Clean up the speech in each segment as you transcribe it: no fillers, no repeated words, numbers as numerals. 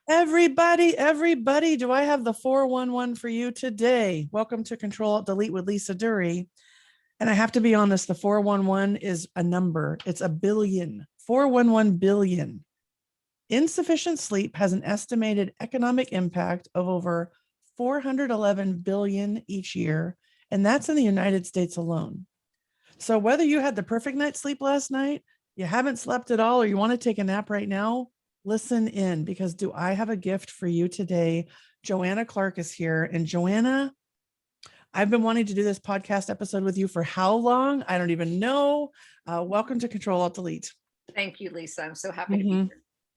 Everybody, do I have the 411 for you today? Welcome to Ctrl+Alt+Delete with Lisa Duerre. And I have to be honest, the 411 is a number. It's a billion, 411 billion. Insufficient sleep has an estimated economic impact of over 411 billion each year, and that's in the United States alone. So whether you had the perfect night's sleep last night, you haven't slept at all, or you want to take a nap right now, listen in, because do I have a gift for you today? Joanna Clark is here. And Joanna, I've been wanting to do this podcast episode with you for how long? I don't even know. Welcome to Ctrl+Alt+Delete. Thank you, Lisa. I'm so happy to be here.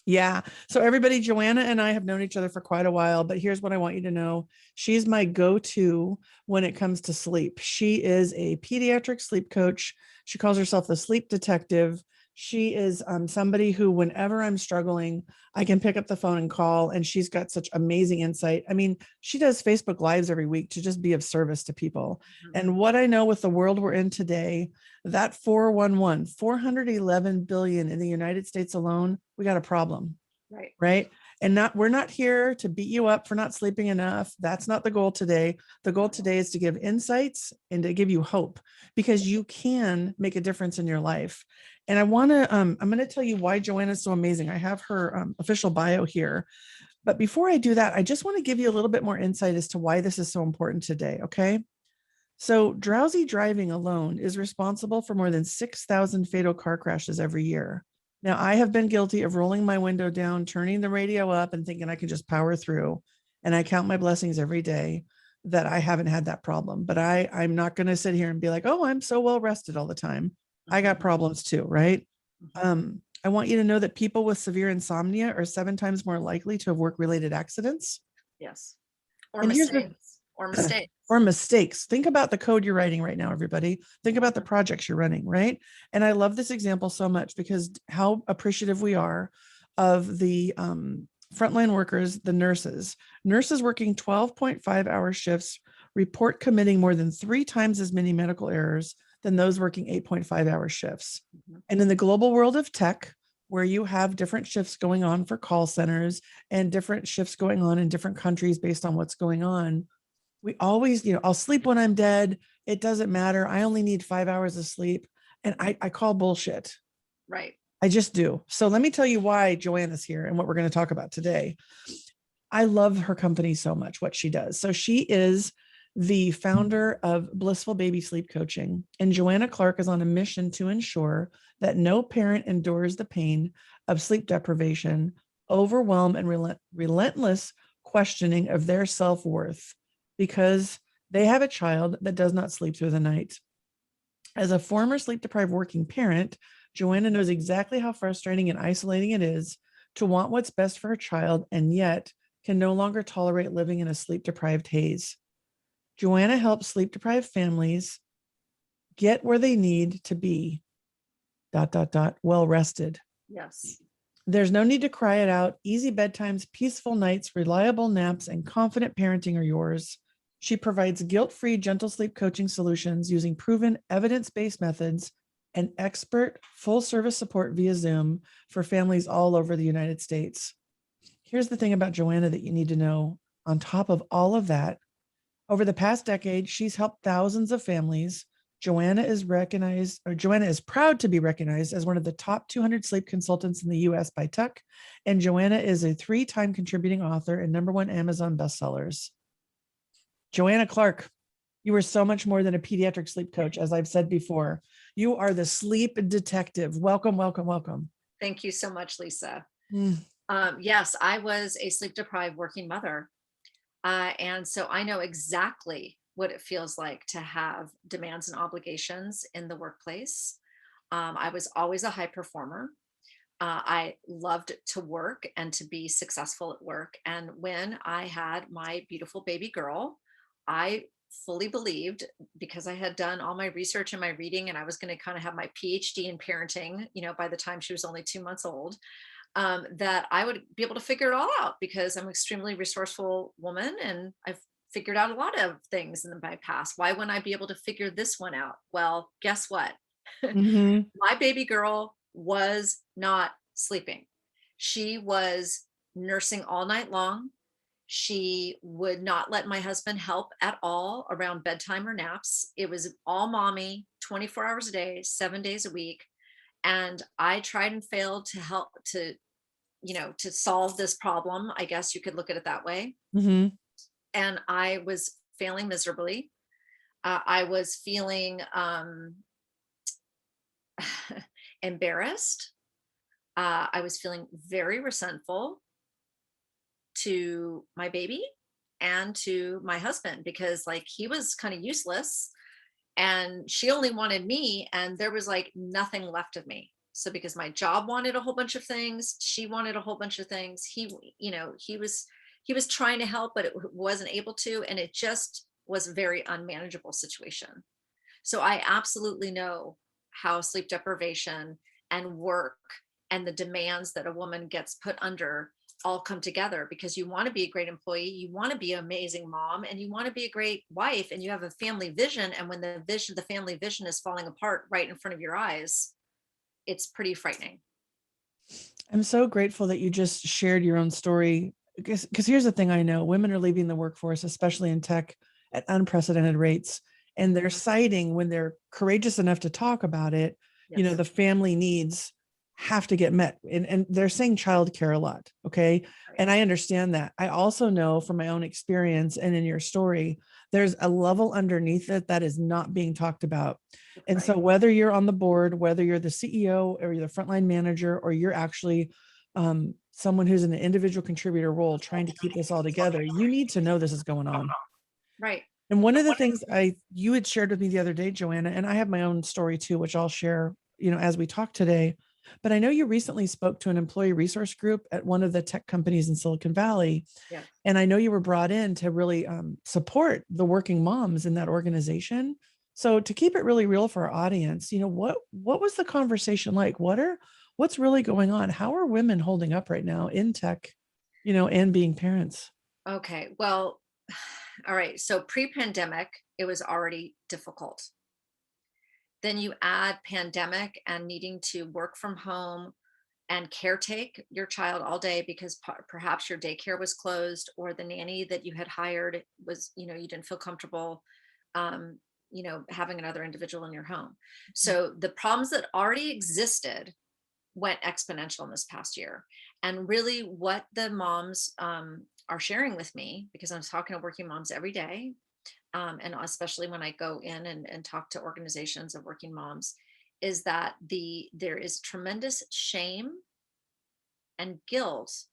Yeah. So everybody, Joanna and I have known each other for quite a while, but here's what I want you to know. She's my go-to when it comes to sleep. She is a pediatric sleep coach. She calls herself the sleep detective. She is somebody who, whenever I'm struggling, I can pick up the phone and call, and she's got such amazing insight. I mean, she does Facebook Lives every week to just be of service to people. And what I know with the world we're in today, that 411, 411 billion in the United States alone, we got a problem. Right. And we're not here to beat you up for not sleeping enough. That's not the goal today. The goal today is to give insights and to give you hope, because you can make a difference in your life. And I want to, I'm going to tell you why Joanna is so amazing. I have her official bio here. But before I do that, I just want to give you a little bit more insight as to why this is so important today. Okay. So drowsy driving alone is responsible for more than 6,000 fatal car crashes every year. Now, I have been guilty of rolling my window down, turning the radio up, and thinking I can just power through. And I count my blessings every day that I haven't had that problem. But I'm not going to sit here and be like, oh, I'm so well rested all the time. I got problems too, right? I want you to know that people with severe insomnia are 7 times more likely to have work-related accidents. Yes. Or And mistakes. Or mistakes. Or mistakes. Think about the code you're writing right now, everybody. Think about the projects you're running, right? And I love this example so much because how appreciative we are of the frontline workers, the nurses. Nurses working 12.5-hour shifts report committing more than 3 times as many medical errors than those working 8.5-hour shifts. And in the global world of tech, where you have different shifts going on for call centers and different shifts going on in different countries based on what's going on, we always, I'll sleep when I'm dead. It doesn't matter. I only need 5 hours of sleep. And I call bullshit. Right. I just do. So let me tell you why Joanna's here and what we're going to talk about today. I love her company so much, what she does. So she is the founder of Blissful Baby Sleep Coaching. And Joanna Clark is on a mission to ensure that no parent endures the pain of sleep deprivation, overwhelm, and relentless questioning of their self-worth, because they have a child that does not sleep through the night. As a former sleep-deprived working parent, Joanna knows exactly how frustrating and isolating it is to want what's best for her child and yet can no longer tolerate living in a sleep-deprived haze. Joanna helps sleep-deprived families get where they need to be, ... well rested. Yes. There's no need to cry it out. Easy bedtimes, peaceful nights, reliable naps, and confident parenting are yours. She provides guilt-free, gentle sleep coaching solutions using proven evidence-based methods and expert full-service support via Zoom for families all over the United States. Here's the thing about Joanna that you need to know. On top of all of that, over the past decade, she's helped thousands of families. Joanna is proud to be recognized as one of the top 200 sleep consultants in the US by Tuck, and Joanna is a 3-time contributing author and #1 Amazon bestsellers. Joanna Clark, you are so much more than a pediatric sleep coach, as I've said before. You are the sleep detective. Welcome, welcome, welcome. Thank you so much, Lisa. Yes, I was a sleep-deprived working mother. And so I know exactly what it feels like to have demands and obligations in the workplace. I was always a high performer. I loved to work and to be successful at work. And when I had my beautiful baby girl, I fully believed, because I had done all my research and my reading, and I was going to kind of have my PhD in parenting, by the time she was only 2 months old, that I would be able to figure it all out, because I'm an extremely resourceful woman and I've figured out a lot of things in my past. Why wouldn't I be able to figure this one out? Well, guess what? My baby girl was not sleeping. She was nursing all night long. She would not let my husband help at all around bedtime or naps. It was all mommy, 24 hours a day, 7 days a week. And I tried and failed to help to solve this problem. I guess you could look at it that way. Mm-hmm. And I was failing miserably. I was feeling embarrassed. I was feeling very resentful to my baby and to my husband, because like he was kind of useless and she only wanted me, and there was like nothing left of me. So because my job wanted a whole bunch of things, she wanted a whole bunch of things. He was trying to help, but it wasn't able to, and it just was a very unmanageable situation. So I absolutely know how sleep deprivation and work and the demands that a woman gets put under all come together, because you want to be a great employee, you want to be an amazing mom, and you want to be a great wife, and you have a family vision. And when the family vision is falling apart right in front of your eyes, it's pretty frightening. I'm so grateful that you just shared your own story, because here's the thing. I know women are leaving the workforce, especially in tech, at unprecedented rates. And they're Mhm. citing, when they're courageous enough to talk about it, Yes. the family needs have to get met. And they're saying childcare a lot. Okay. Right. And I understand that. I also know from my own experience and in your story, there's a level underneath it that is not being talked about. That's And right. so whether you're on the board, whether you're the CEO or you're the frontline manager, or you're actually someone who's in an individual contributor role trying to keep this all together, you need to know this is going on. Right. And one of the things you had shared with me the other day, Joanna, and I have my own story too, which I'll share, as we talk today. But I know you recently spoke to an employee resource group at one of the tech companies in Silicon Valley. Yes. And I know you were brought in to really support the working moms in that organization. So to keep it really real for our audience, what was the conversation like? What's really going on? How are women holding up right now in tech, and being parents? Okay. Well, all right. So pre-pandemic, it was already difficult. Then you add pandemic and needing to work from home and caretake your child all day because perhaps your daycare was closed, or the nanny that you had hired was, you didn't feel comfortable, um, having another individual in your home. So the problems that already existed went exponential in this past year. And really, what the moms are sharing with me, because I'm talking to working moms every day, and especially when I go in and talk to organizations of working moms, is that there is tremendous shame and guilt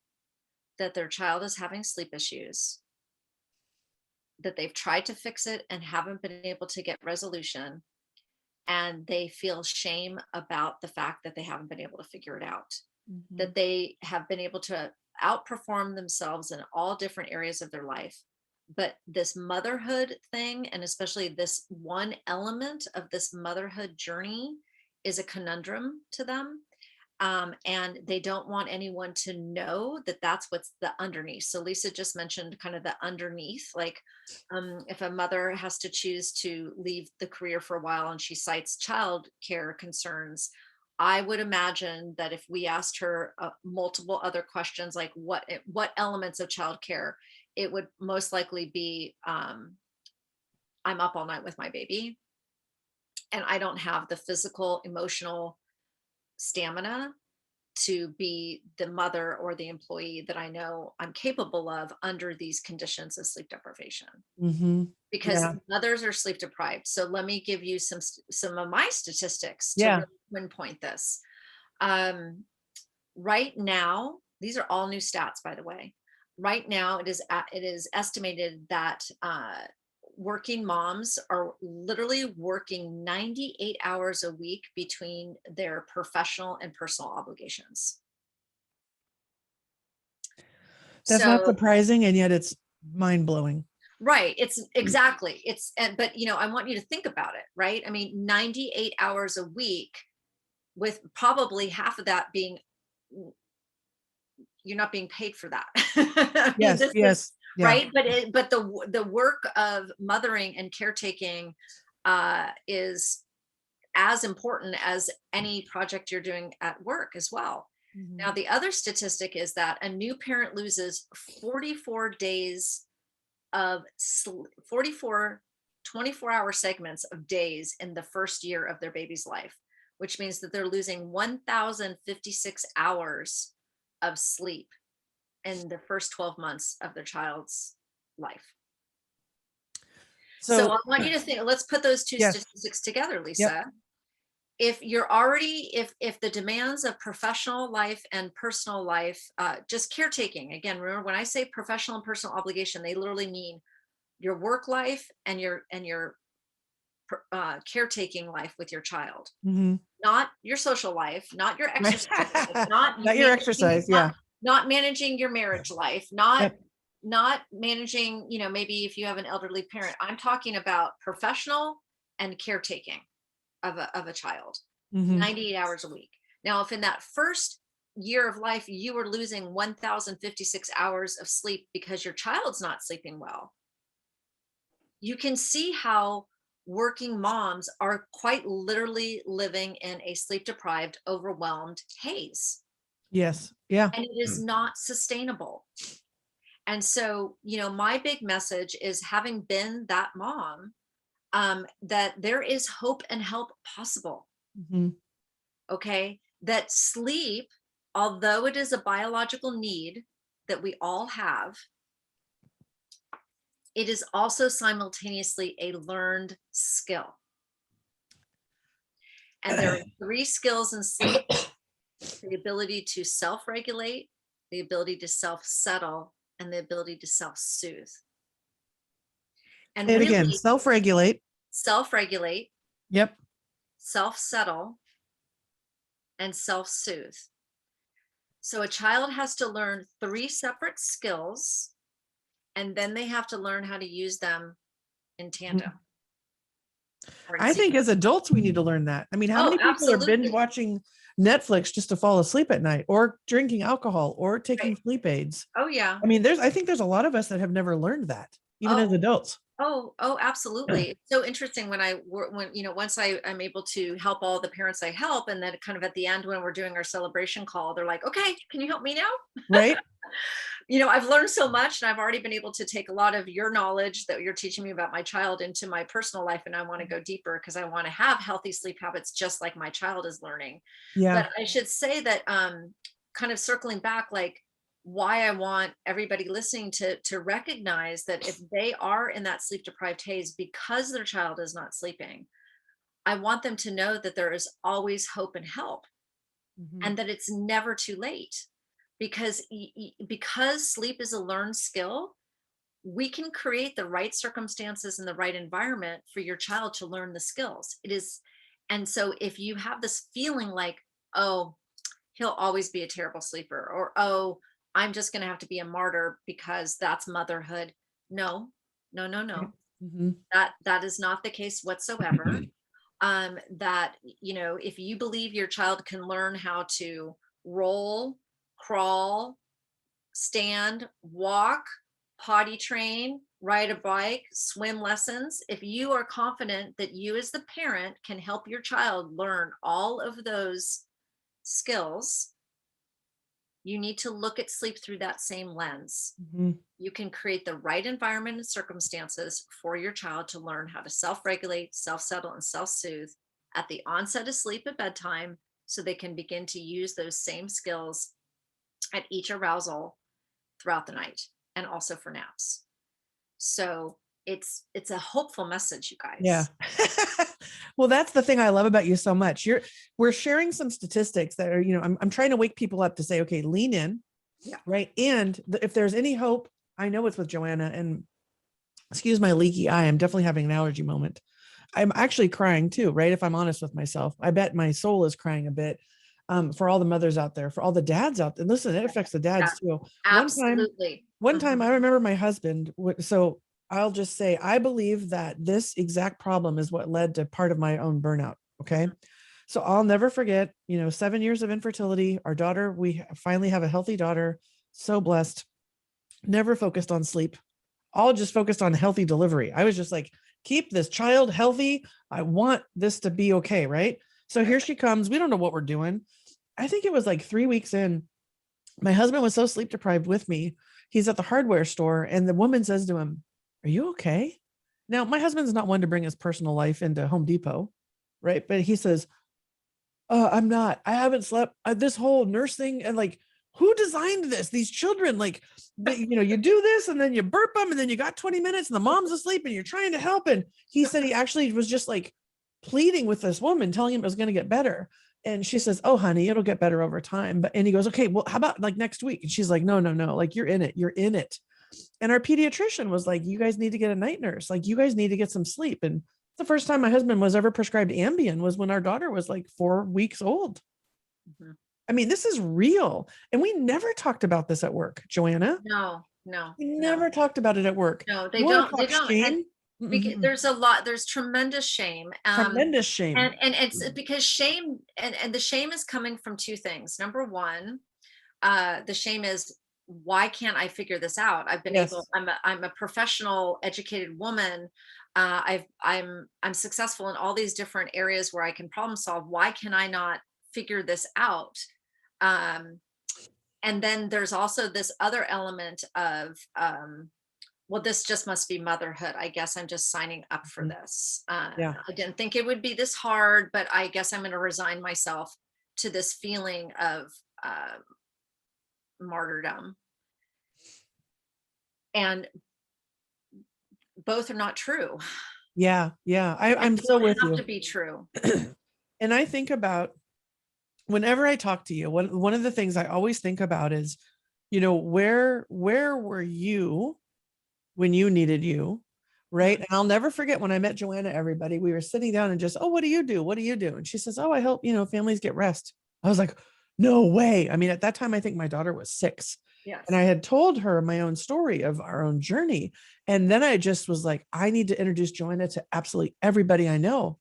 that their child is having sleep issues, that they've tried to fix it and haven't been able to get resolution, and they feel shame about the fact that they haven't been able to figure it out, Mhm. that they have been able to outperform themselves in all different areas of their life. But this motherhood thing, and especially this one element of this motherhood journey, is a conundrum to them. And they don't want anyone to know that that's what's the underneath. So Lisa just mentioned kind of the underneath, like if a mother has to choose to leave the career for a while and she cites child care concerns, I would imagine that if we asked her multiple other questions, like what elements of childcare, it would most likely be, I'm up all night with my baby, and I don't have the physical, emotional stamina to be the mother or the employee that I know I'm capable of under these conditions of sleep deprivation, Mhm. because Yeah. mothers are sleep deprived. So let me give you some of my statistics to Yeah. really pinpoint this. Um, right now, these are all new stats, by the way. Right now, it is estimated that working moms are literally working 98 hours a week between their professional and personal obligations. That's not So, surprising, and yet it's mind-blowing. right, it's exactly. But I want you to think about it, right? I mean, 98 hours a week, with probably half of that being, you're not being paid for that. I mean, Yes, this is yes. Yeah. right, but the work of mothering and caretaking is as important as any project you're doing at work as well. Now, the other statistic is that a new parent loses 44 days of 44 24-hour segments of days in the first year of their baby's life, which means that they're losing 1,056 hours of sleep in the first 12 months of their child's life. So I want you to think, let's put those two statistics together, Lisa. Yep. If you're already, if the demands of professional life and personal life, just caretaking, again, remember when I say professional and personal obligation, they literally mean your work life and your caretaking life with your child, not your social life, not your exercise life, not your exercise, not managing your marriage life, not managing, maybe if you have an elderly parent. I'm talking about professional and caretaking of a child, 98 hours a week. Now, if in that first year of life you were losing 1,056 hours of sleep because your child's not sleeping well, you can see how working moms are quite literally living in a sleep deprived, overwhelmed haze. Yes. Yeah. And it is not sustainable. And so, my big message is, having been that mom, that there is hope and help possible. Okay. That sleep, although it is a biological need that we all have, it is also simultaneously a learned skill. And there are 3 skills in sleep: the ability to self-regulate, the ability to self-settle, and the ability to self-soothe. And say it again: self-regulate, yep, self-settle, and self-soothe. So a child has to learn 3 separate skills, and then they have to learn how to use them in tandem. I think as adults, we need to learn that. I mean, how many people are binge watching Netflix just to fall asleep at night, or drinking alcohol, or taking sleep aids? Oh yeah. I mean, I think there's a lot of us that have never learned that, even as adults. Oh, absolutely. It's so interesting when once I'm able to help all the parents I help, and then kind of at the end when we're doing our celebration call, they're like, okay, can you help me now? Right. I've learned so much, and I've already been able to take a lot of your knowledge that you're teaching me about my child into my personal life. And I want to go deeper because I want to have healthy sleep habits, just like my child is learning. Yeah. But I should say that, kind of circling back, like, why I want everybody listening to recognize that if they are in that sleep deprived haze because their child is not sleeping, I want them to know that there is always hope and help, and that it's never too late, because sleep is a learned skill. We can create the right circumstances and the right environment for your child to learn the skills. It is. And so if you have this feeling like, oh, he'll always be a terrible sleeper, or, oh, I'm just going to have to be a martyr because that's motherhood. No. That is not the case whatsoever. That, if you believe your child can learn how to roll, crawl, stand, walk, potty train, ride a bike, swim lessons, if you are confident that you as the parent can help your child learn all of those skills, you need to look at sleep through that same lens. You can create the right environment and circumstances for your child to learn how to self-regulate, self-settle, and self-soothe at the onset of sleep at bedtime, so they can begin to use those same skills at each arousal throughout the night, and also for naps. So it's a hopeful message, you guys. Yeah. Well, that's the thing I love about you so much. We're sharing some statistics that are, I'm trying to wake people up to say, okay, lean in. Yeah. Right. And if there's any hope, I know it's with Joanna, and excuse my leaky eye, I'm definitely having an allergy moment. I'm actually crying too, right? If I'm honest with myself, I bet my soul is crying a bit, for all the mothers out there, for all the dads out there. Listen, it affects the dads too. Absolutely. One time I remember my husband, so I'll just say, I believe that this exact problem is what led to part of my own burnout. Okay. So I'll never forget, 7 years of infertility, our daughter, we finally have a healthy daughter. So blessed. Never focused on sleep. All just focused on healthy delivery. I was just like, keep this child healthy. I want this to be okay. Right. So here she comes. We don't know what we're doing. I think it was like 3 weeks in, my husband was so sleep deprived with me. He's at the hardware store and the woman says to him, "Are you okay?" Now, my husband's not one to bring his personal life into Home Depot, right? But he says, I'm not. I haven't slept this whole nurse thing. And like, who designed this? These children, like, you do this and then you burp them and then you got 20 minutes and the mom's asleep and you're trying to help. And he said he actually was just like pleading with this woman, telling him it was going to get better. And she says, "Oh, honey, it'll get better over time." And he goes, "Okay, well, how about like next week?" And she's like, "No, no, no. Like, you're in it. You're in it." And our pediatrician was like, "You guys need to get a night nurse. Like, you guys need to get some sleep." And the first time my husband was ever prescribed Ambien was when our daughter was like 4 weeks old. Mm-hmm. I mean, this is real. And we never talked about this at work, Joanna. No, we never talked about it at work. No, they don't. And Mm-hmm. there's tremendous shame. Tremendous shame. And it's because shame, and the shame is coming from two things. Number one, the shame is, why can't I figure this out? I've been able, I'm a professional, educated woman. I'm successful in all these different areas where I can problem solve. Why can I not figure this out? And then there's also this other element of, well, this just must be motherhood. I guess I'm just signing up for this. I didn't think it would be this hard, but I guess I'm going to resign myself to this feeling of martyrdom. And both are not true. Yeah. I'm so with you. To be true. And I think about, whenever I talk to you, one of the things I always think about is, where were you when you needed you, right? And I'll never forget when I met Joanna, everybody, we were sitting down and just, "Oh, what do you do? What do you do?" And she says, "Oh, I help, families get rest." I was like, no way. I mean, at that time, I think my daughter was 6. Yes. And I had told her my own story of our own journey. And then I just was like, I need to introduce Joanna to absolutely everybody I know.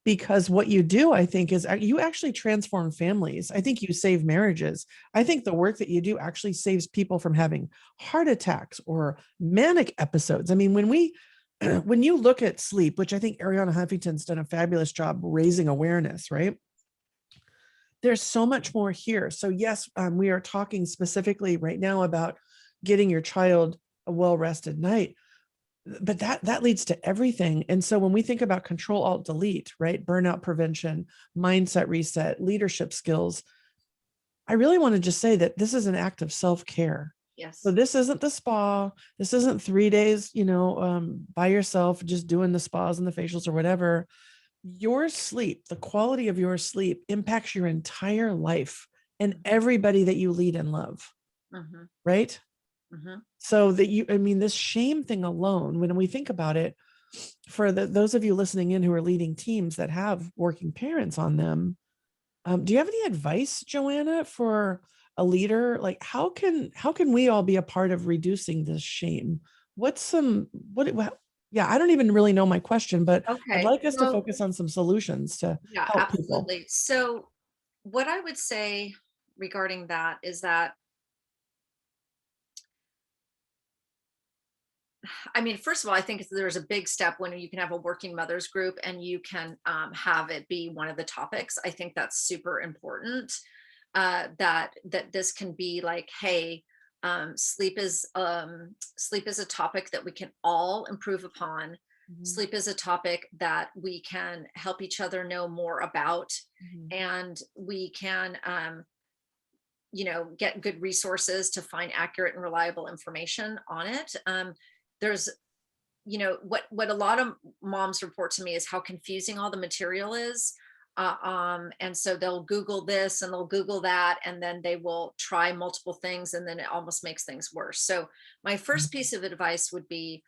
Because what you do, I think, is you actually transform families. I think you save marriages. I think the work that you do actually saves people from having heart attacks or manic episodes. I mean, when you look at sleep, which I think Ariana Huffington's done a fabulous job raising awareness, right? There's so much more here. So yes, we are talking specifically right now about getting your child a well-rested night, but that leads to everything. And so when we think about Ctrl+Alt+Delete, right? Burnout prevention, mindset reset, leadership skills, I really want to just say that this is an act of self-care. Yes. So this isn't the spa. This isn't 3 days, by yourself, just doing the spas and the facials or whatever. Your sleep, the quality of your sleep impacts your entire life and everybody that you lead and love. Mm-hmm. Right? Mm-hmm. So this shame thing alone, when we think about it, for those of you listening in who are leading teams that have working parents on them, do you have any advice, Joanna, for a leader? Like, how can we all be a part of reducing this shame? Yeah, I don't even really know my question, but I'd like us to focus on some solutions to help absolutely. people. So what I would say regarding that is that, I mean, first of all, I think there's a big step when you can have a working mothers group and you can have it be one of the topics. I think that's super important. That this can be like, hey, sleep is a topic that we can all improve upon. Mm-hmm. Sleep is a topic that we can help each other know more about. Mm-hmm. And we can get good resources to find accurate and reliable information on it. There's what a lot of moms report to me is how confusing all the material is. And so they'll Google this and they'll Google that, and then they will try multiple things, and then it almost makes things worse. So my first piece of advice would be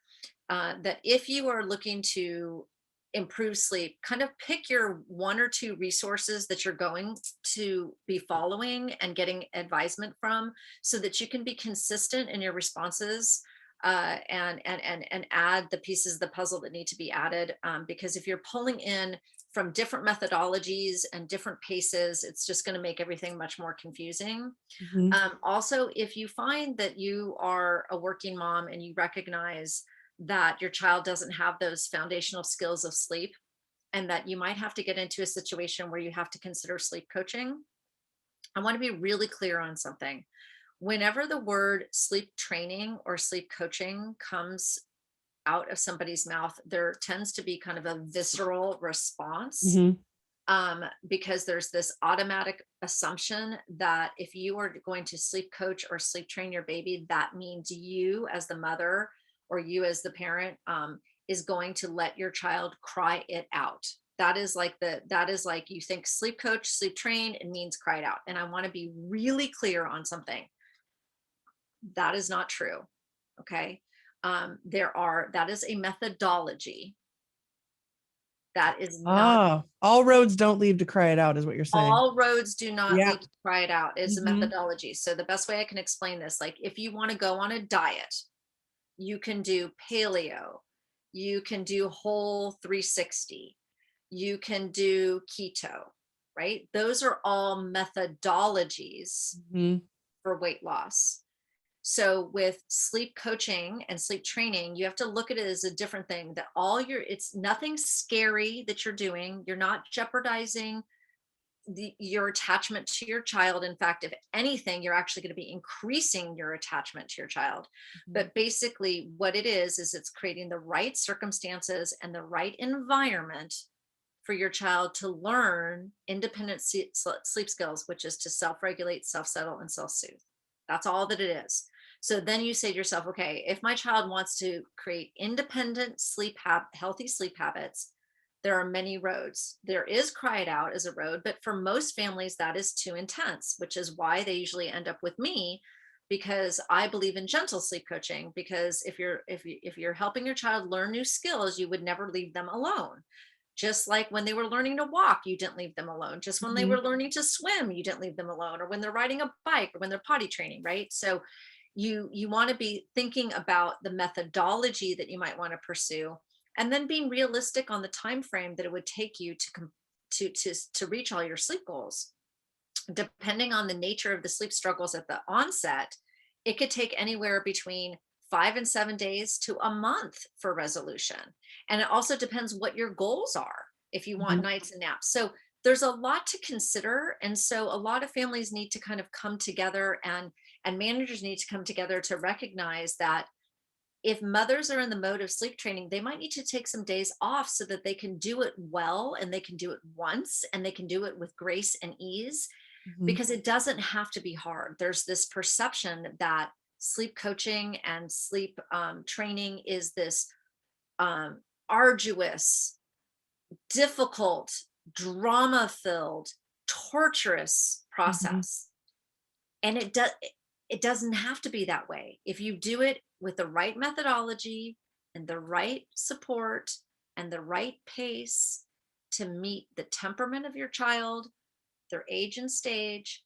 that if you are looking to improve sleep, kind of pick your 1 or 2 resources that you're going to be following and getting advisement from, so that you can be consistent in your responses. And add the pieces of the puzzle that need to be added. Because if you're pulling in from different methodologies and different paces, it's just going to make everything much more confusing. Mm-hmm. Also, if you find that you are a working mom and you recognize that your child doesn't have those foundational skills of sleep, and that you might have to get into a situation where you have to consider sleep coaching, I want to be really clear on something. Whenever the word sleep training or sleep coaching comes out of somebody's mouth, there tends to be kind of a visceral response, Mhm. because there's this automatic assumption that if you are going to sleep coach or sleep train your baby, that means you as the mother or you as the parent, is going to let your child cry it out. That is like, you think sleep coach, sleep train, it means cry it out. And I want to be really clear on something. That is not true. Okay. That is a methodology. That is not, All roads don't lead to cry it out, is what you're saying. all roads do not Yeah. lead to try it out. It's a Mhm. methodology. So the best way I can explain this, like if you want to go on a diet, you can do paleo, you can do whole 360, you can do keto, right? Those are all methodologies Mhm. for weight loss. So with sleep coaching and sleep training, you have to look at it as a different thing, that it's nothing scary that you're doing. You're not jeopardizing your attachment to your child. In fact, if anything, you're actually going to be increasing your attachment to your child. Mhm. But basically what it is it's creating the right circumstances and the right environment for your child to learn independent sleep skills, which is to self-regulate, self-settle, and self-soothe. That's all that it is. So then you say to yourself, okay, if my child wants to create independent healthy sleep habits, there are many roads. There is cry it out as a road, but for most families, that is too intense, which is why they usually end up with me, because I believe in gentle sleep coaching. Because if you're helping your child learn new skills, you would never leave them alone. Just like when they were learning to walk, you didn't leave them alone. Just when they Mhm. were learning to swim, you didn't leave them alone, or when they're riding a bike, or when they're potty training, right? So you want to be thinking about the methodology that you might want to pursue, and then being realistic on the time frame that it would take you to reach all your sleep goals. Depending on the nature of the sleep struggles at the onset, it could take anywhere between 5 and 7 days to a month for resolution. And it also depends what your goals are, if you want Mhm. nights and naps. So there's a lot to consider. And so a lot of families need to kind of come together, and managers need to come together to recognize that if mothers are in the mode of sleep training, they might need to take some days off so that they can do it well, and they can do it once, and they can do it with grace and ease, Mhm. because it doesn't have to be hard. There's this perception that sleep coaching and sleep training is this um, arduous, difficult, drama filled, torturous Mhm. process. And it doesn't have to be that way. If you do it with the right methodology and the right support and the right pace to meet the temperament of your child, their age and stage,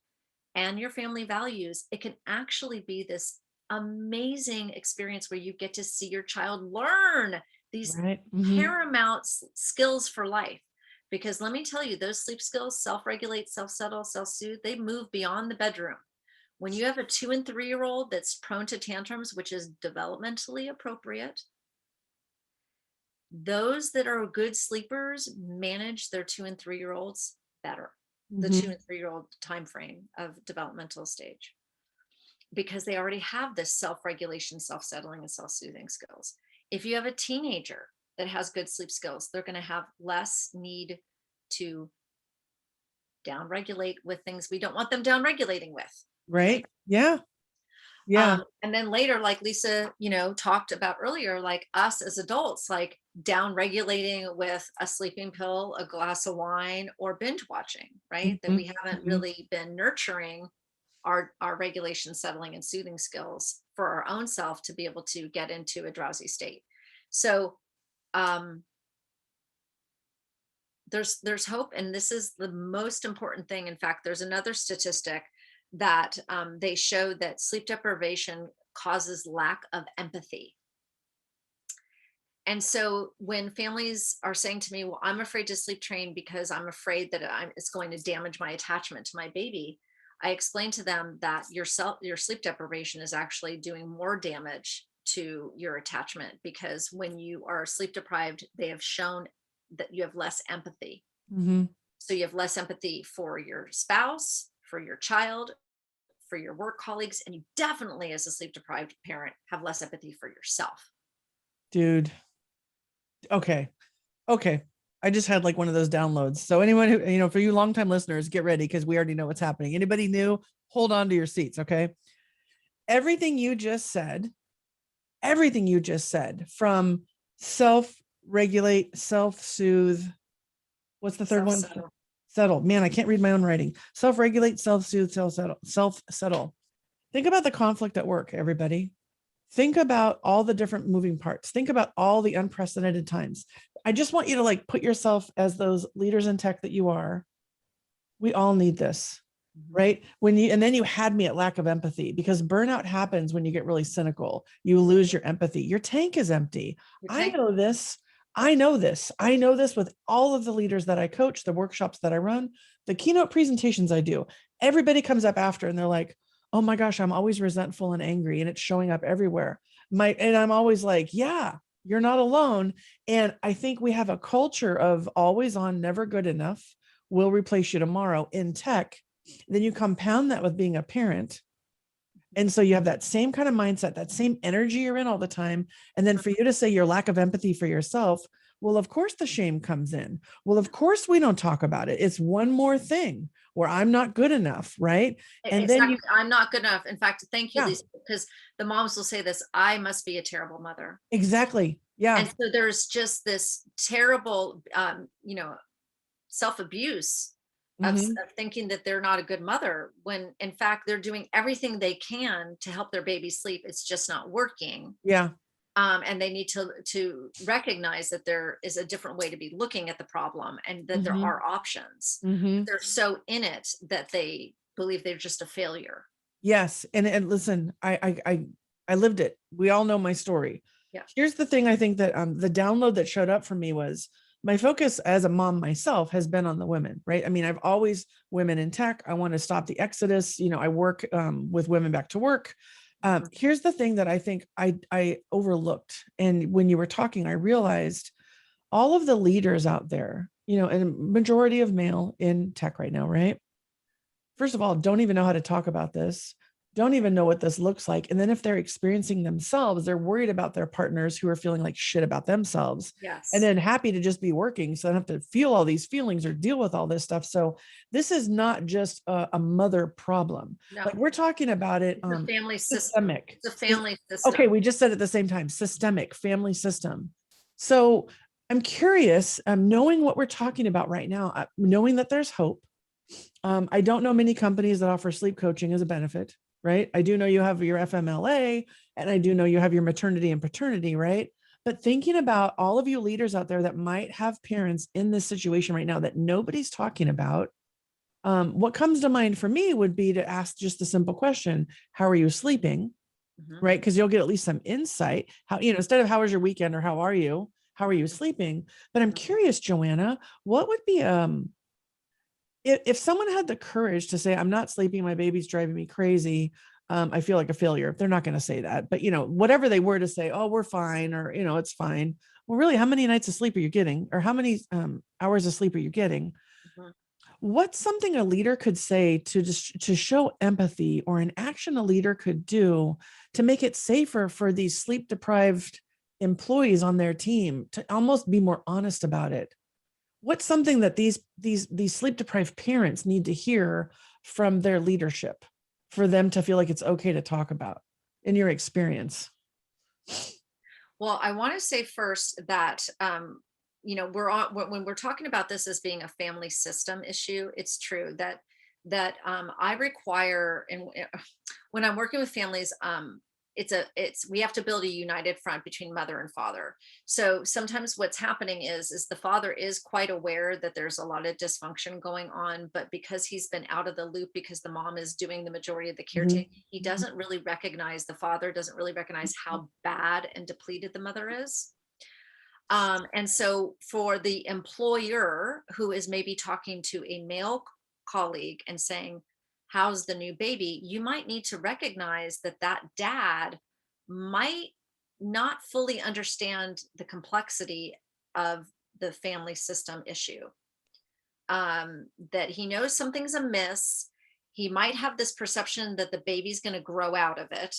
and your family values, it can actually be this amazing experience where you get to see your child learn these Right. Mhm. paramount skills for life. Because let me tell you, those sleep skills, self-regulate, self-settle, self-soothe, they move beyond the bedroom. When you have a 2 and 3 year old that's prone to tantrums, which is developmentally appropriate, those that are good sleepers manage their 2 and 3 year olds better, the two Mhm. and 3 year old time frame of developmental stage, because they already have this self-regulation, self-settling, and self-soothing skills. If you have a teenager that has good sleep skills, they're going to have less need to downregulate with things we don't want them downregulating with, right? Right. Yeah. Yeah. And then later, like Lisa, talked about earlier, like us as adults, like down regulating with a sleeping pill, a glass of wine, or binge watching, right? That Mhm. we haven't Mhm. really been nurturing our regulation, settling, and soothing skills for our own self to be able to get into a drowsy state. So um, there's hope, and this is the most important thing. In fact, there's another statistic that they show that sleep deprivation causes lack of empathy. And so when families are saying to me, well, I'm afraid to sleep train because I'm afraid that it's going to damage my attachment to my baby, I explain to them that your sleep deprivation is actually doing more damage to your attachment, because when you are sleep deprived, they have shown that you have less empathy. Mhm. So you have less empathy for your spouse, for your child, for your work colleagues, and you definitely, as a sleep deprived parent, have less empathy for yourself. Dude. Okay. Okay. I just had like one of those downloads. So anyone who, for you longtime listeners, get ready because we already know what's happening. Anybody new, hold on to your seats. Okay. Everything you just said, from self-regulate, self-soothe. What's the third one? Self-settle. Settle. Man, I can't read my own writing. Self-regulate, self-soothe, self-settle, self-settle. Think about the conflict at work, everybody. Think about all the different moving parts. Think about all the unprecedented times. I just want you to like put yourself as those leaders in tech that you are. We all need this, right? And then you had me at lack of empathy, because burnout happens when you get really cynical. You lose your empathy. Your tank is empty. I know this. I know this with all of the leaders that I coach, the workshops that I run, the keynote presentations I do. Everybody comes up after and they're like, oh my gosh, I'm always resentful and angry, and it's showing up everywhere. And I'm always like, yeah, you're not alone. And I think we have a culture of always on, never good enough, will replace you tomorrow in tech. Then you compound that with being a parent. And so you have that same kind of mindset, that same energy you're in all the time. And then for you to say your lack of empathy for yourself, well, of course the shame comes in. Well, of course we don't talk about it. It's one more thing where I'm not good enough, right? And Exactly. then I'm not good enough. In fact, thank you, yeah, Lisa, because the moms will say this, I must be a terrible mother. exactly. Yeah. And so there's just this terrible, self-abuse of thinking that they're not a good mother, when in fact they're doing everything they can to help their baby sleep. It's just not working. Yeah. And they need to recognize that there is a different way to be looking at the problem, and that there are options. They're so in it that they believe they're just a failure. Yes. And listen, I lived it. We all know my story. Yeah. Here's the thing. I think that the download that showed up for me was my focus as a mom myself has been on the women, right? I mean, I've always women in tech. I want to stop the exodus. I work with women back to work. Here's the thing that I think I overlooked. And when you were talking, I realized all of the leaders out there, and majority of male in tech right now, right? First of all, don't even know how to talk about this, don't even know what this looks like. And then if they're experiencing themselves, they're worried about their partners who are feeling like shit about themselves. Yes. And then happy to just be working. So I don't have to feel all these feelings or deal with all this stuff. So this is not just a mother problem. No. Like we're talking about it. It's a family systemic. system. It's a family system. Okay. We just said at the same time, systemic family system. So I'm curious, knowing what we're talking about right now, knowing that there's hope. I don't know many companies that offer sleep coaching as a benefit, right? I do know you have your FMLA, and I do know you have your maternity and paternity, right? But thinking about all of you leaders out there that might have parents in this situation right now that nobody's talking about, what comes to mind for me would be to ask just a simple question: how are you sleeping? Right? Because you'll get at least some insight. How, instead of how was your weekend or how are you sleeping? But I'm curious, Joanna, what would be if someone had the courage to say, I'm not sleeping, my baby's driving me crazy, I feel like a failure. They're not going to say that, but whatever they were to say, oh, we're fine, or it's fine. Well, really, how many nights of sleep are you getting, or how many hours of sleep are you getting? What's something a leader could say to show empathy, or an action a leader could do to make it safer for these sleep deprived employees on their team to almost be more honest about it? What's something that these sleep deprived parents need to hear from their leadership for them to feel like it's okay to talk about, in your experience? Well, I want to say first that when we're talking about this as being a family system issue, it's true that I require, and when I'm working with families, we have to build a united front between mother and father. So sometimes what's happening is the father is quite aware that there's a lot of dysfunction going on, but because he's been out of the loop, because the mom is doing the majority of the caretaking, he doesn't really recognize, the father doesn't really recognize how bad and depleted the mother is. And so for the employer who is maybe talking to a male colleague and saying, how's the new baby? You might need to recognize that dad might not fully understand the complexity of the family system issue. That he knows something's amiss. he might have this perception that the baby's going to grow out of it,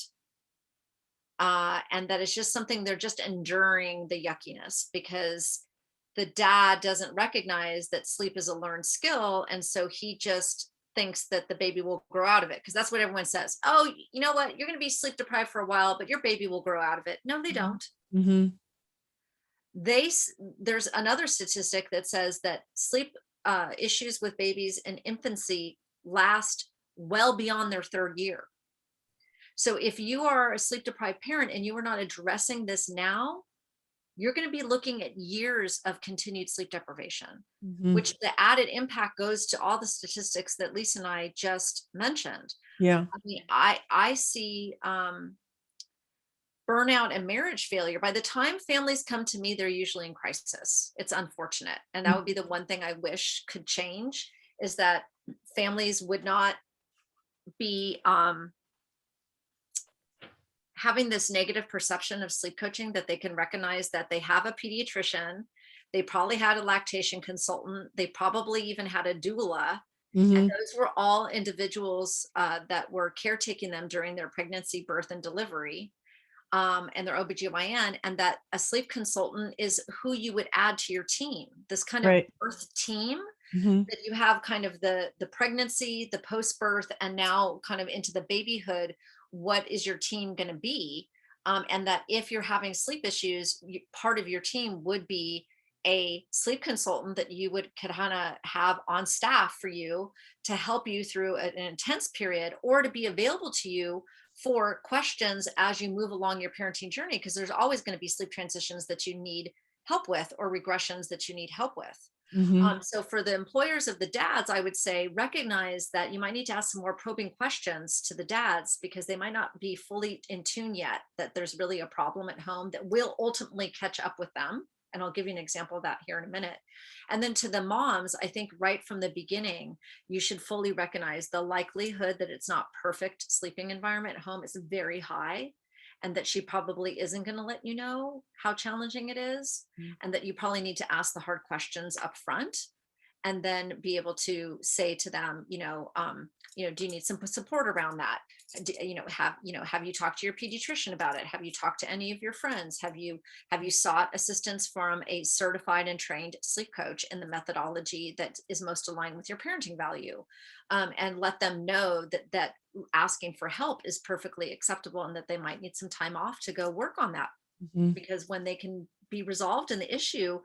and that it's just something they're just enduring the yuckiness because the dad doesn't recognize that sleep is a learned skill. And so he just thinks that the baby will grow out of it because that's what everyone says. Oh, you know what? You're going to be sleep deprived for a while, but your baby will grow out of it. No, they don't. Mm-hmm. There's another statistic that says that sleep issues with babies in infancy last well beyond their third year. So if you are a sleep deprived parent and you are not addressing this now, you're going to be looking at years of continued sleep deprivation, Mm-hmm. which the added impact goes to all the statistics that Lisa and I just mentioned. Yeah. I mean, I see burnout and marriage failure. By the time families come to me, they're usually in crisis. It's unfortunate. And that would be the one thing I wish could change, is that families would not be having this negative perception of sleep coaching, that they can recognize that they have a pediatrician, they probably had a lactation consultant, they probably even had a doula. Mm-hmm. And those were all individuals that were caretaking them during their pregnancy, birth, and delivery, and their OBGYN, and that a sleep consultant is who you would add to your team, this kind of Right. birth team. Mm-hmm. That you have kind of the pregnancy, the post-birth, and now kind of into the babyhood. What is your team going to be? And that if you're having sleep issues, part of your team would be a sleep consultant that you would kind of have on staff for you to help you through an intense period, or to be available to you for questions as you move along your parenting journey, because there's always going to be sleep transitions that you need help with, or regressions that you need help with. Mm-hmm. So for the employers of the dads, I would say recognize that you might need to ask some more probing questions to the dads, because they might not be fully in tune yet that there's really a problem at home that will ultimately catch up with them. And I'll give you an example of that here in a minute. And then to the moms, I think right from the beginning, you should fully recognize the likelihood that it's not perfect sleeping environment at home is very high, and that she probably isn't going to let you know how challenging it is, and that you probably need to ask the hard questions up front, and then be able to say to them, do you need some support around that? Have you talked to your pediatrician about it? Have you talked to any of your friends? Have you sought assistance from a certified and trained sleep coach in the methodology that is most aligned with your parenting value? And let them know that asking for help is perfectly acceptable, and that they might need some time off to go work on that. Mm-hmm. Because when they can be resolved in the issue,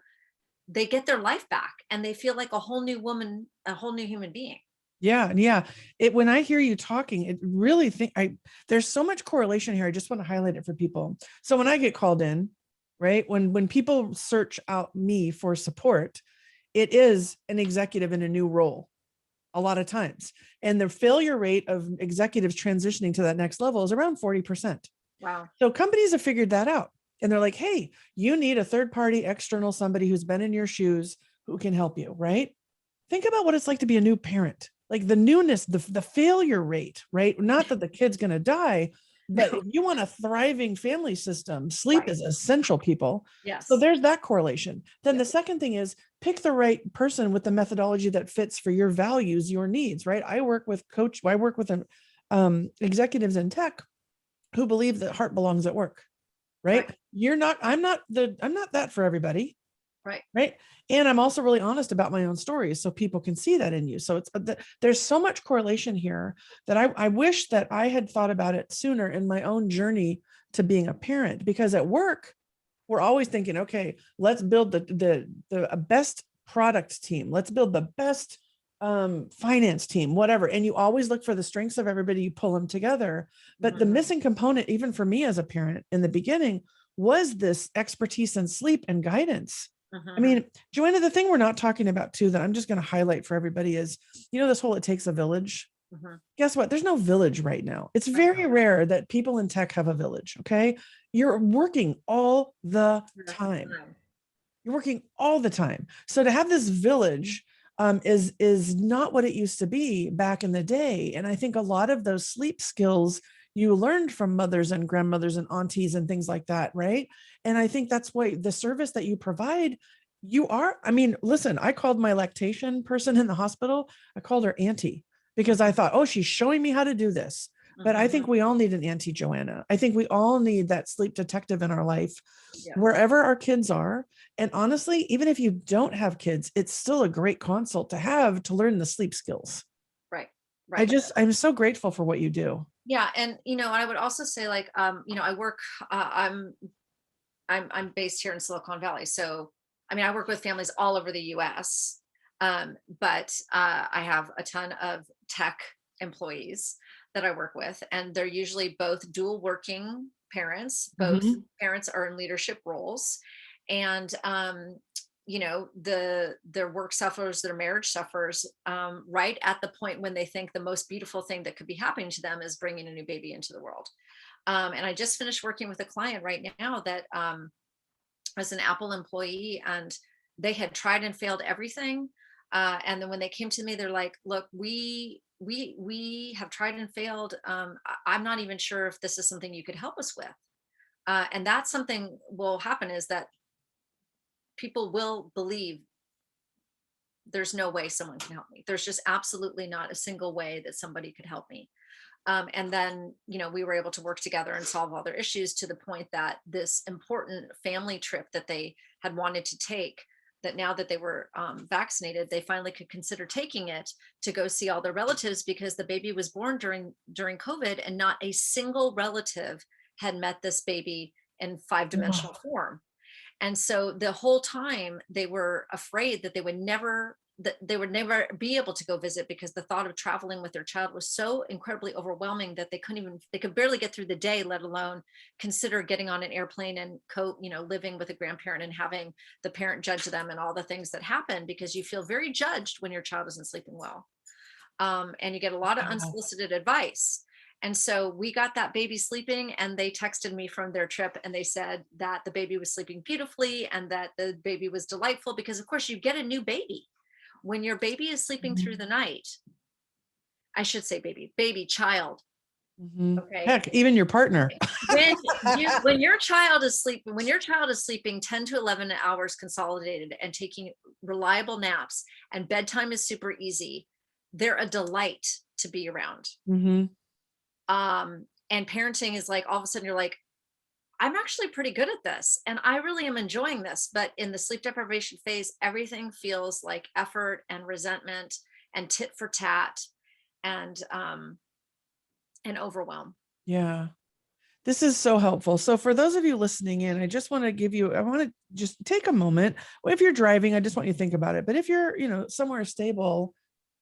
they get their life back and they feel like a whole new woman, a whole new human being. Yeah. Yeah. When I hear you talking, it really there's so much correlation here. I just want to highlight it for people. So when I get called in, right, when people search out me for support, it is an executive in a new role a lot of times. And the failure rate of executives transitioning to that next level is around 40%. Wow. So companies have figured that out. And they're like, hey, you need a third party external, somebody who's been in your shoes, who can help you, right? Think about what it's like to be a new parent, like the newness, the failure rate, right? Not that the kid's going to die, but if you want a thriving family system, sleep is essential, people. Yes. So there's that correlation. Then the second thing is pick the right person with the methodology that fits for your values, your needs, right? I work with executives in tech who believe that heart belongs at work, right? I'm not that for everybody. Right. And I'm also really honest about my own stories, so people can see that in you. So there's so much correlation here that I wish that I had thought about it sooner in my own journey to being a parent, because at work, we're always thinking, okay, let's build the best product team. Let's build the best finance team, whatever. And you always look for the strengths of everybody, you pull them together. But the missing component, even for me as a parent in the beginning, was this expertise in sleep and guidance. I mean, Joanna, the thing we're not talking about too, that I'm just going to highlight for everybody is, this whole, it takes a village. Guess what? There's no village right now. It's very rare that people in tech have a village. Okay. You're working all the time. You're working all the time. So to have this village is not what it used to be back in the day. And I think a lot of those sleep skills you learned from mothers and grandmothers and aunties and things like that, right? And I think that's why the service that you provide, listen, I called my lactation person in the hospital, I called her auntie. because I thought, oh, she's showing me how to do this. But I think we all need an Auntie Joanna. I think we all need that sleep detective in our life, Yes. wherever our kids are. And honestly, even if you don't have kids, it's still a great consult to have to learn the sleep skills. Right. Right. I'm so grateful for what you do. Yeah. And, I would also say like, I work, I'm based here in Silicon Valley. So, I work with families all over the US. But I have a ton of tech employees that I work with, and they're usually both dual working parents. Both Mhm. parents are in leadership roles, and their work suffers, their marriage suffers, right at the point when they think the most beautiful thing that could be happening to them is bringing a new baby into the world. And I just finished working with a client right now that was an Apple employee, and they had tried and failed everything. And then when they came to me, they're like, "Look, we have tried and failed. I'm not even sure if this is something you could help us with." And that's something will happen, is that people will believe there's no way someone can help me. There's just absolutely not a single way that somebody could help me. And then, we were able to work together and solve all their issues, to the point that this important family trip that they had wanted to take, that now that they were vaccinated, they finally could consider taking it, to go see all their relatives, because the baby was born during COVID, and not a single relative had met this baby in five-dimensional form. And so the whole time they were afraid that they would never be able to go visit, because the thought of traveling with their child was so incredibly overwhelming that they could barely get through the day, let alone consider getting on an airplane and living with a grandparent and having the parent judge them, and all the things that happen, because you feel very judged when your child isn't sleeping well. And you get a lot of Wow. unsolicited advice. And so we got that baby sleeping, and they texted me from their trip, and they said that the baby was sleeping beautifully, and that the baby was delightful, because of course you get a new baby when your baby is sleeping through the night. I should say child. Mhm. Okay. Heck, even your partner. When your child is sleeping 10 to 11 hours consolidated, and taking reliable naps, and bedtime is super easy, they're a delight to be around. Mhm. And parenting is like, all of a sudden you're like, I'm actually pretty good at this, and I really am enjoying this. But in the sleep deprivation phase, everything feels like effort and resentment and tit for tat, and overwhelm. Yeah. This is so helpful. So for those of you listening in, I want to just take a moment. If you're driving, I just want you to think about it. But if you're, somewhere stable,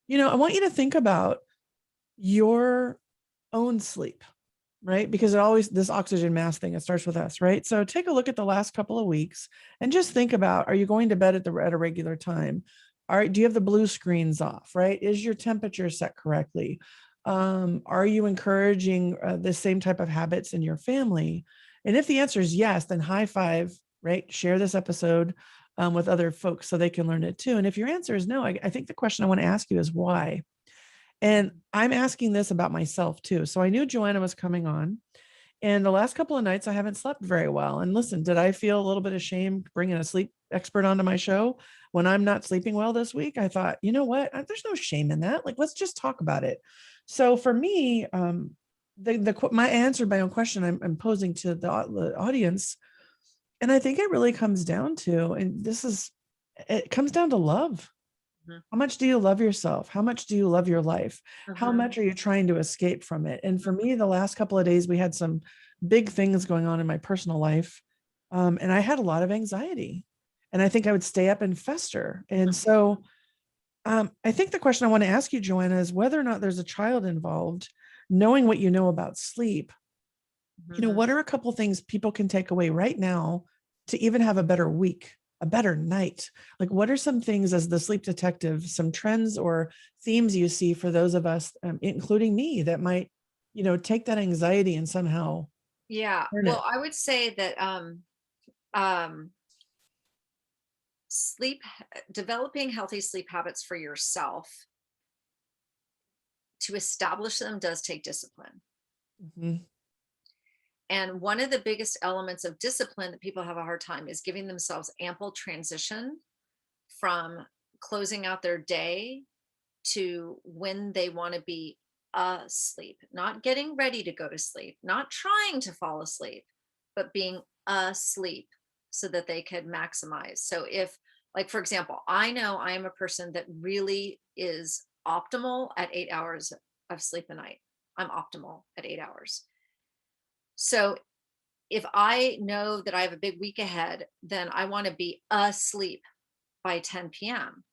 I want you to think about your own sleep, right? Because this oxygen mask thing, it starts with us, right? So take a look at the last couple of weeks and just think about, are you going to bed at a regular time? Do you have the blue screens off, right? Is your temperature set correctly? Are you encouraging the same type of habits in your family? And if the answer is yes, then high five, right? Share this episode with other folks so they can learn it too. And if your answer is no, I think the question I want to ask you is why? And I'm asking this about myself too. So I knew Joanna was coming on, and the last couple of nights I haven't slept very well. And listen, did I feel a little bit ashamed bringing a sleep expert onto my show when I'm not sleeping well this week? I thought, you know what? There's no shame in that. Like, let's just talk about it. So for me, my answer, my own question I'm posing to the audience, and I think it really comes down to, it comes down to love. Mhm. How much do you love yourself? How much do you love your life? How Mhm. much are you trying to escape from it? And for me, the last couple of days, we had some big things going on in my personal life. And I had a lot of anxiety. And I think I would stay up and fester. And so I think the question I want to ask you, Joanna, is whether or not there's a child involved, knowing what you know about sleep, Mhm. what are a couple things people can take away right now to even have a better week, a better night? Like, what are some things, as the sleep detective, some trends or themes you see for those of us, including me, that might, take that anxiety and somehow Yeah. turn Well, it? I would say that um, sleep, developing healthy sleep habits for yourself, to establish them, does take discipline. Mhm. And one of the biggest elements of discipline that people have a hard time is giving themselves ample transition from closing out their day to when they want to be asleep, not getting ready to go to sleep, not trying to fall asleep, but being asleep so that they could maximize. So if, like, for example, I know I am a person that really is optimal at 8 hours of sleep a night. I'm optimal at 8 hours. So if I know that I have a big week ahead, then I want to be asleep by 10 p.m.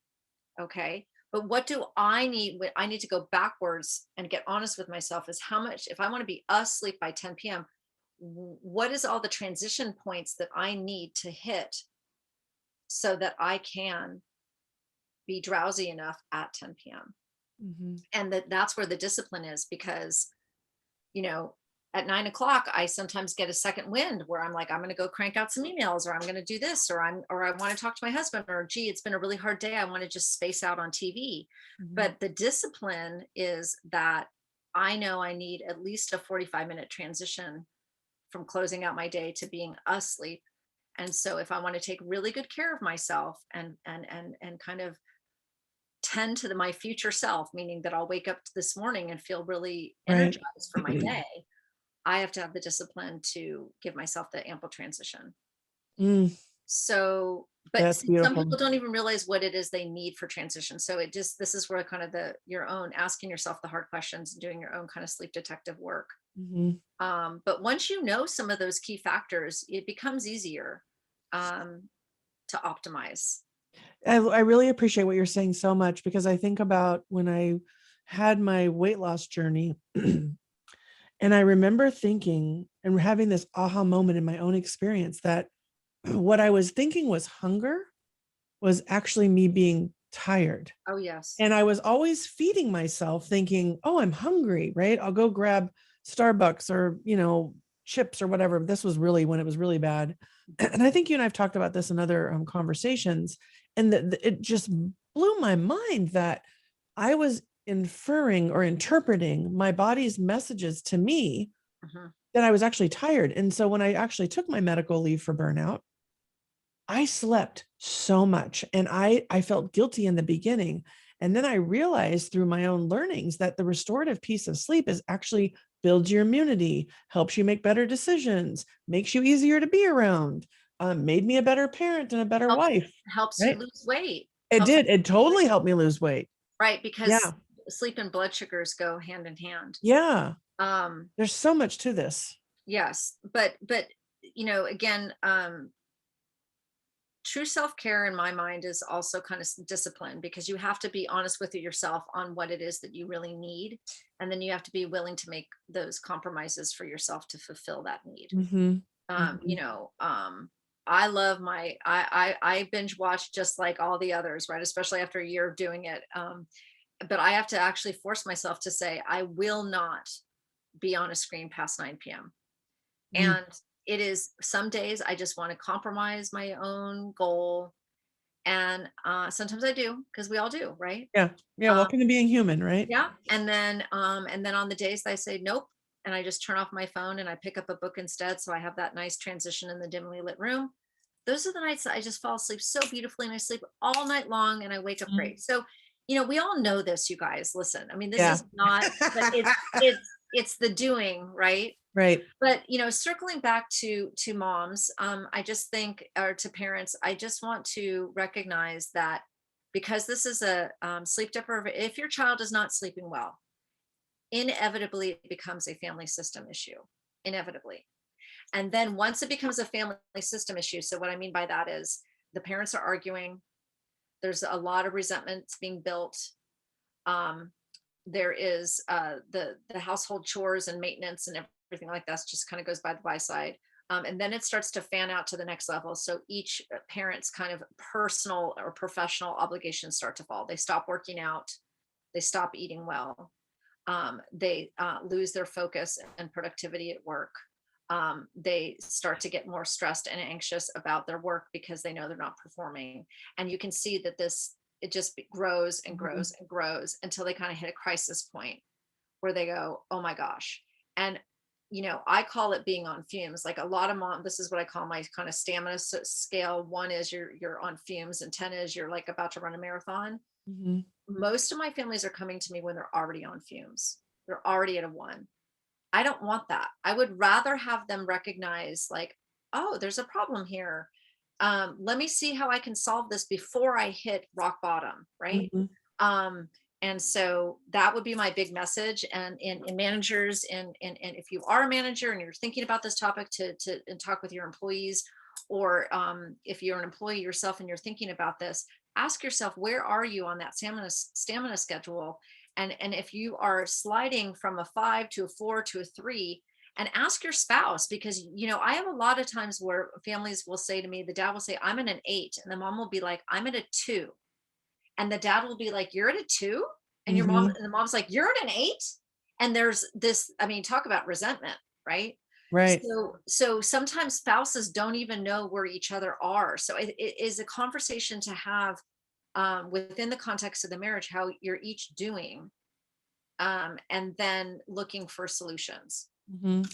Okay. But what do I need? I need to go backwards and get honest with myself is how much, if I want to be asleep by 10 p.m., what is all the transition points that I need to hit so that I can be drowsy enough at 10 p.m. Mhm. And that's where the discipline is, because, you know, at 9 o'clock, I sometimes get a second wind where I'm like, I'm going to go crank out some emails, or I'm going to do this, or I want to talk to my husband, or gee, it's been a really hard day. I want to just space out on TV. Mhm. But the discipline is that I know I need at least a 45-minute transition from closing out my day to being asleep. And so if I want to take really good care of myself and kind of tend to my future self, meaning that I'll wake up this morning and feel really Right. energized for my day, I have to have the discipline to give myself the ample transition. Mm, So, but that's see, some beautiful. people don't even realize what it is they need for transition. So it just, this is where kind of your own asking yourself the hard questions and doing your own kind of sleep detective work. Mhm. But once you know some of those key factors, it becomes easier um, to optimize. I really appreciate what you're saying so much, because I think about when I had my weight loss journey. And I remember thinking and having this aha moment in my own experience that what I was thinking was hunger was actually me being tired. Oh, yes. And I was always feeding myself thinking, oh, I'm hungry, right? I'll go grab Starbucks or, chips or whatever. This was really when it was really bad. And I think you and I've talked about this in other conversations. And it just blew my mind that I was inferring or interpreting my body's messages to me Mhm. that I was actually tired. And so when I actually took my medical leave for burnout, I slept so much and I felt guilty in the beginning. And then I realized through my own learnings that the restorative piece of sleep is actually builds your immunity, helps you make better decisions, makes you easier to be around, made me a better parent and a better Helps wife. helps you Right? lose weight. It Helps did. It you lose weight. totally helped me lose weight. Right, Yeah. because sleep and blood sugars go hand in hand. Yeah. Um, There's so much to this. yes, but again, true self-care in my mind is also kind of discipline, because you have to be honest with yourself on what it is that you really need, and then you have to be willing to make those compromises for yourself to fulfill that need. Mhm. um you Mhm. know um I love I binge watch just like all the others, right, especially after a year of doing it. But I have to actually force myself to say I will not be on a screen past 9 p.m. Mm. And it is, some days I just want to compromise my own goal, and sometimes I do, because we all do, right? Yeah. Yeah, um, welcome to being human, right? yeah, and then on the days that I say nope, and I just turn off my phone and I pick up a book instead, so I have that nice transition in the dimly lit room. Those are the nights that I just fall asleep so beautifully, and I sleep all night long and I wake up Mm. great. So, we all know this, you guys. Listen, I mean, this Yeah. is not, but it's the doing, right? Right. But circling back to moms, I just think, or to parents, I just want to recognize that, because this is a sleep deprivation, if your child is not sleeping well, inevitably it becomes a family system issue, inevitably. And then once it becomes a family system issue, so what I mean by that is the parents are arguing, there's a lot of resentments being built. um, there is the household chores and maintenance and everything like that just kind of goes by the wayside. And then it starts to fan out to the next level. So each parent's kind of personal or professional obligations start to fall. They stop working out, they stop eating well, they lose their focus and productivity at work. They start to get more stressed and anxious about their work because they know they're not performing. And you can see that it just grows and Mhm. grows and grows until they kind of hit a crisis point where they go, oh my gosh. And I call it being on fumes. Like a lot of mom, this is what I call my kind of stamina scale. One is you're on fumes, and 10 is you're like about to run a marathon. Mhm. most of my families are coming to me when they're already on fumes. They're already at a 1. I don't want that. I would rather have them recognize like, oh, there's a problem here. Let me see how I can solve this before I hit rock bottom, right? Mhm. Um, and so that would be my big message. And in managers, and if you are a manager and you're thinking about this topic, to and talk with your employees, or if you're an employee yourself and you're thinking about this, ask yourself, where are you on that stamina schedule? And if you are sliding from a 5 to a 4 to a 3, and ask your spouse, because I have a lot of times where families will say to me, the dad will say, I'm in an 8, and the mom will be like, I'm at a 2, and the dad will be like, you're at a 2, and Mhm. the mom's like, you're at an 8. And there's this, I mean, talk about resentment, right? Right. So sometimes spouses don't even know where each other are, so it is a conversation to have, within the context of the marriage, how you're each doing, and then looking for solutions.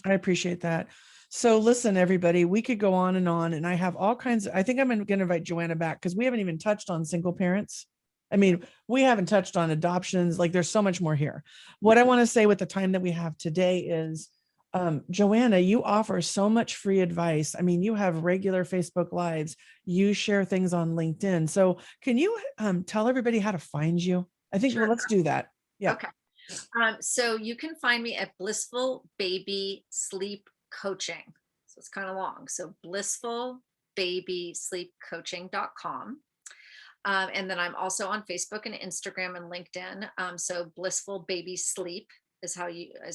I appreciate that. So listen, everybody, we could go on, and I have all kinds I think I'm going to invite Joanna back because we haven't even touched on single parents. I Yeah. mean, we haven't touched on adoptions. Like there's so much more here. What I want to say with the time that we have today is, Joanna, you offer so much free advice. I mean, you have regular Facebook lives, you share things on LinkedIn. So can you tell everybody how to find you? I think, well, Sure. let's do that. Yeah. Okay. So you can find me at Blissful Baby Sleep Coaching. So it's kind of long. So blissfulbabysleepcoaching.com. And then I'm also on Facebook and Instagram and LinkedIn. So Blissful Baby Sleep is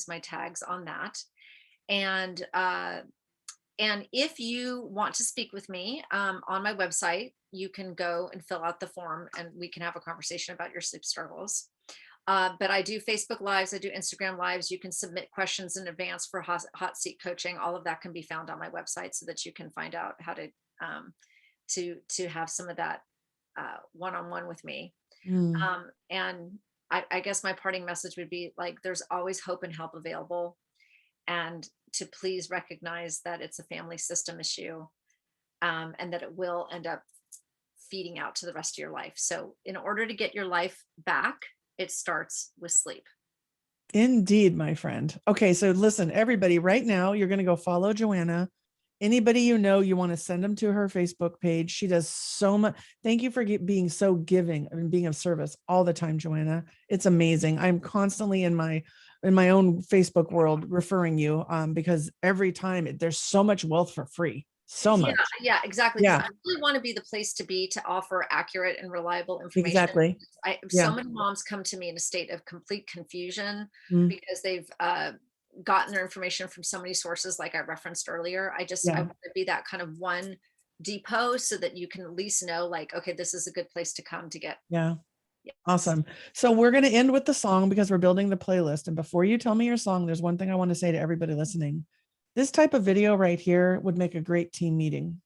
my tags on that. And if you want to speak with me, on my website, you can go and fill out the form, and we can have a conversation about your sleep struggles. But I do Facebook Lives, I do Instagram Lives. You can submit questions in advance for hot seat coaching. All of that can be found on my website, so that you can find out how um, to have some of that one-on-one with me. Mm. And I guess my parting message would be like, there's always hope and help available, and to please recognize that it's a family system issue, and that it will end up feeding out to the rest of your life. So in order to get your life back, it starts with sleep. Indeed, my friend. Okay, so listen, everybody, right now, you're going to go follow Joanna. Anybody you want to send them to her Facebook page. She does so much. Thank you for being so giving and being of service all the time, Joanna. It's amazing. I'm constantly in my own Facebook world referring you, because every time there's so much wealth for free. So Yeah, much. yeah, exactly. Because Yeah, I really want to be the place to be, to offer accurate and reliable information. exactly. So Yeah. many moms come to me in a state of complete confusion Mm, because they've gotten their information from so many sources, like I referenced earlier. I yeah. want to be that kind of one depot, so that you can at least know, like, okay, this is a good place to come to get. Yeah. Yes. Awesome. So we're going to end with the song because we're building the playlist. And before you tell me your song, there's one thing I want to say to everybody listening. This type of video right here would make a great team meeting.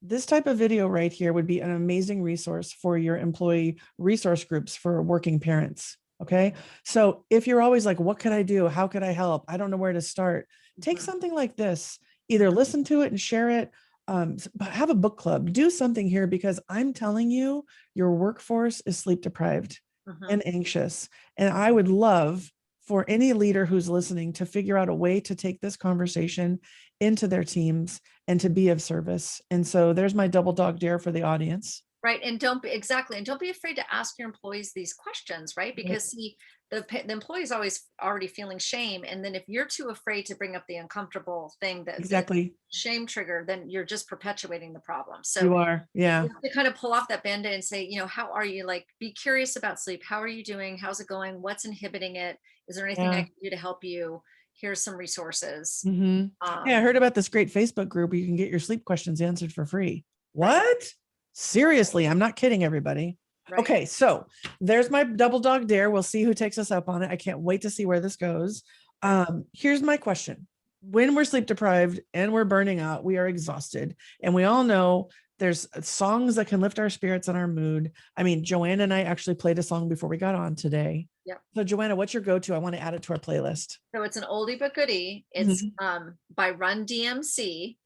This type of video right here would be an amazing resource for your employee resource groups for working parents. Okay. So if you're always like, what could I do? How could I help? I don't know where to start. Take Mhm. something like this, either listen to it and share it, but have a book club, do something here, because I'm telling you, your workforce is sleep deprived Mhm. and anxious. And I would love for any leader who's listening to figure out a way to take this conversation into their teams and to be of service. And so there's my double dog dare for the audience. Right, and don't be exactly, and don't be afraid to ask your employees these questions, right? Right. Because see, the employee is always already feeling shame, and then if you're too afraid to bring up the uncomfortable thing, that the Exactly. shame trigger, then you're just perpetuating the problem. So You are. Yeah. you have to kind of pull off that band-aid and say, how are you? Like, be curious about sleep. How are you doing? How's it going? What's inhibiting it? Is there anything I Yeah. can do to help you? Here's some resources. Hmm. Hey, I Um, heard about this great Facebook group where you can get your sleep questions answered for free. right, What? Seriously, I'm not kidding, everybody. right. Okay, so there's my double dog dare. We'll see who takes us up on it. I can't wait to see where this goes. Right. Here's my question. When we're sleep deprived and we're burning out, we are exhausted. And we all know there's songs that can lift our spirits and our mood. I mean, Joanna and I actually played a song before we got on today. Yep. So, Joanna, what's your go-to? I want to add it to our playlist. So it's an oldie but goodie. It's Mhm. by Run DMC,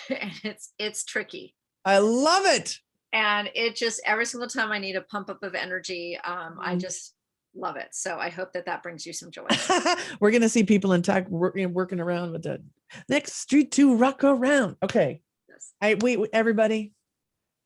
and it's tricky. I love it. And it just, every single time I need a pump up of energy, I just love it. So I hope that that brings you some joy. We're going to see people in tech working around with the next street to rock around. Okay. Yes. Everybody,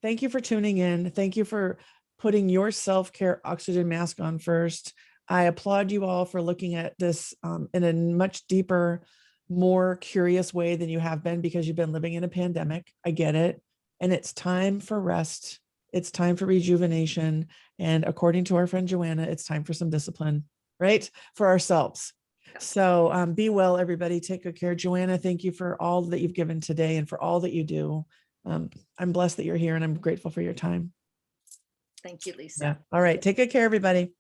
thank you for tuning in. Thank you for putting your self-care oxygen mask on first. I applaud you all for looking at this in a much deeper, more curious way than you have been, because you've been living in a pandemic. I get it. And it's time for rest. It's time for rejuvenation. And according to our friend Joanna, it's time for some discipline, right? For ourselves. Yep. So be well, everybody. Take good care. Joanna, thank you for all that you've given today and for all that you do. I'm blessed that you're here, and I'm grateful for your time. Thank you, Lisa. Yeah. All right. Take good care, everybody.